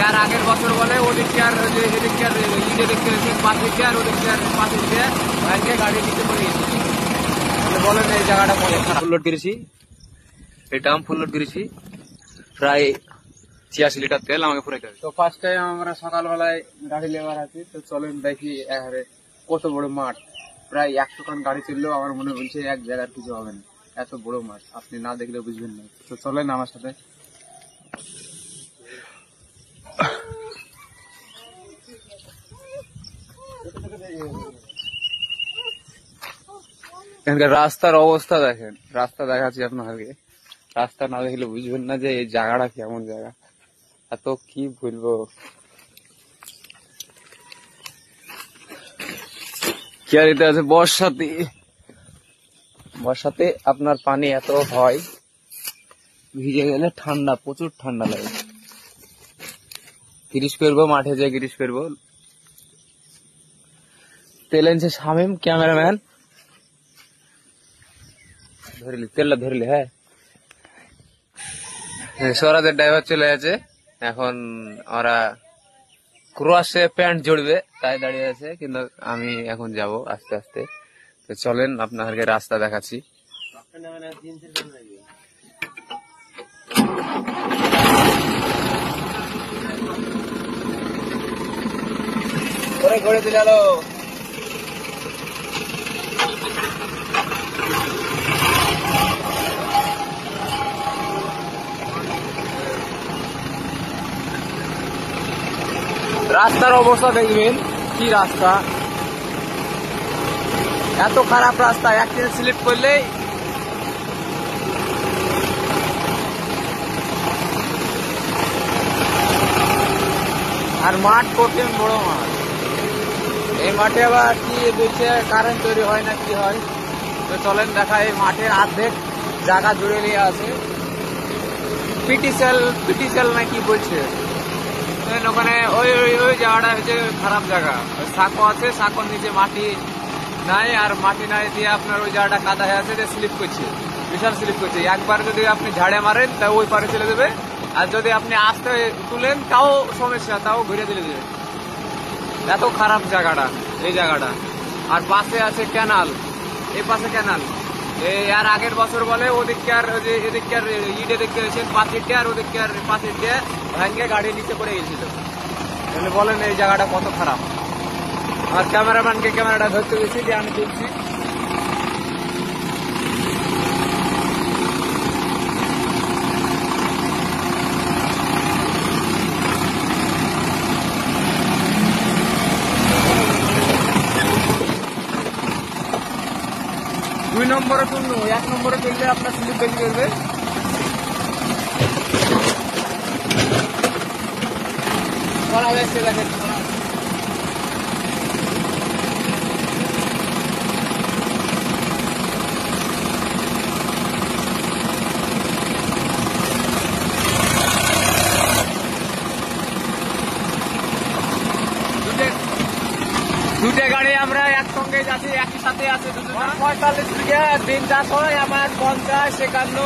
আর আগের বছর বলে ওদিকে আর এদিকে আর ইটে দেখতে গেছেন 5 ফিটে আর ওদিকে আর 5 ফিটে ভাইকে গাড়ি নিতে পড়ে গেছে। বলেন এই জায়গাটা কত খারাপ। ফুল লোড করেছি, এটা আমি ফুল লোড করেছি প্রায় 86 লিটার তেল আমাকে পুরাইতে হবে। তো ফার্স্ট টাইম আমরা সকালবেলায় গাড়ি লেবার আছি, তো চলেন দেখি এখানে কত বড় মাঠ। প্রায় 100 টন গাড়ি চললেও আমার মনে বলছে এক জায়গার কিছু হবে না, এত বড় মাঠ আপনি না দেখলে বুঝবেন না। তো চলেন আমার সাথে। এখানকার রাস্তার অবস্থা দেখেন, রাস্তা দেখাচ্ছি আপনাকে, রাস্তা না দেখলে বুঝবেন না যে এই জায়গাটা কেমন জায়গা। এত কি বলবো, কি আর এটা আছে। বর্ষাতে আপনার পানি এত হয়, ভিজে গেলে ঠান্ডা, প্রচুর ঠান্ডা লাগে। গ্রিস করবো, মাঠে যেয়ে গ্রিস করবো। তেল এনেছে শামিম ক্যামেরাম্যান, ধরলি তেলটা ধরলি। হ্যাঁ, সরাদের ড্রাইভার চলে গেছে, এখন ওরা ক্রসে প্যান্ট জড়বে তাই দাঁড়িয়ে আছে, কিন্তু আমি এখন যাব আস্তে আস্তে। তো চলেন আপনাদেরকে রাস্তা দেখাচ্ছি। ঘুরে দিল রাস্তার অবস্থা দেখবেন, কি রাস্তা, এত খারাপ রাস্তা, অ্যাক্সিডেন্ট স্লিপ করলেই আর মাঠ কঠিন বড় মাঠ। এই মাঠে আবার কি বলছে কারেন্ট তৈরি হয় না কি হয়। তো চলেন দেখা, এই মাঠের অর্ধেক জায়গা জুড়ে নিয়ে আছে পিটিসেল না কি বলছে ওখানে। ওই জায়গাটা হচ্ছে খারাপ জায়গা, সাঁকো আছে, সাঁকোর নিচে মাটি নাই, আর মাটি নাই দিয়ে আপনার ওই জায়গাটা কাদা হয়ে আছে, স্লিপ করছে, বিশাল স্লিপ করছে। একবার যদি আপনি ঝাড়ে মারেন তা ওই পারে চলে দেবে, আর যদি আপনি আস্তে তুলেন তাও সমস্যা, তাও ঘুরে চলে দেবে। এত খারাপ জায়গাটা, এই জায়গাটা। আর পাশে আছে ক্যানাল, এই পাশে ক্যানাল। আর আগের বছর বলে ওদিকে আর এদিকে আর ইটে দেখতে গেছেন 5 ফিটে আর ওদিকে আর 5 ফিটে ভাঙে গাড়ি নিচে পড়ে গেছিল। তাহলে বলেন এই জায়গাটা কত খারাপ। আর ক্যামেরাম্যানকে ক্যামেরাটা ধরতে গেছি যে আমি তুলছি। দুই নম্বরে তুললো, 1 নম্বরে তুললে আপনার স্লিপ বেশি করবে। করা যাচ্ছে দেখেন, দুটো গাড়ি আমরা একসঙ্গে যাচ্ছি, একই সাথে আছে। 45 বিঘা দিন চাষ হয়, আমার 50, 51।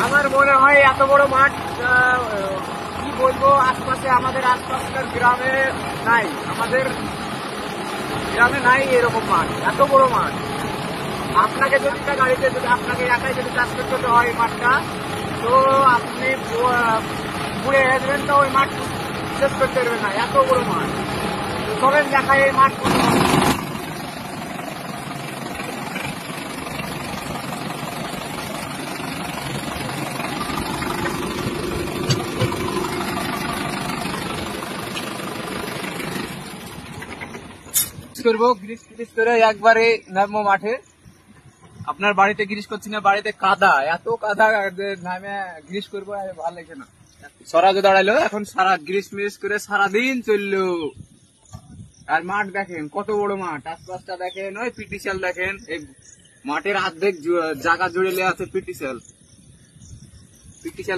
আমার মনে হয় এত বড় মাঠ কি বলবো, আশপাশে আমাদের আশপাশের গ্রামে নাই, আমাদের গ্রামে নাই এরকম মাঠ, এত বড় মাঠ। আপনাকে যদি গাড়িতে যদি আপনাকে একাই যদি চাষ করতে হয় মাঠটা, তো আপনি ঘুরে আসবেন, তো ওই মাঠ শেষ করতে পারবেন না, এত বড় মাঠ। চলেন দেখায় এই মাঠ। করবো গ্রিস করে একবারে নামবো মাঠে। আপনার বাড়িতে গ্রিস করছি না, বাড়িতে কাদা, এত কাদা নামে গ্রিস করবো, ভালো লাগে না। সরাজে দাঁড়াইলো, এখন সারা গ্রিস মিস করে সারাদিন চললো। আর মাঠ দেখেন কত বড় মাঠ, আশপাশটা দেখেন, ওই পিটিসেল দেখেন, এই মাঠের অর্ধেক জায়গা জুড়ে আছে পিটিসেল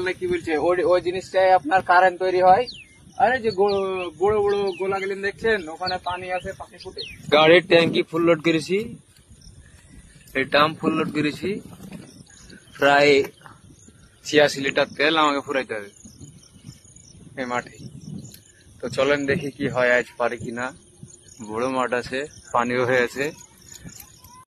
না কি বলছে, ওই জিনিসটাই আপনার কারেন্ট তৈরি হয়, আরে যে বড় বড় গোলা গেলেন দেখছেন, ওখানে পানি আছে, পানি ফুটে। গাড়ির ট্যাঙ্কি ফুল লোড করেছি, এই টাম ফুল লোড করেছি, প্রায় 86 লিটার তেল আমাকে ফুরাইতে হবে এই মাঠে। তো চলেন দেখি কি হয়, আজ পারি কিনা। বড় মাঠ আছে, পানিও হয়েছে।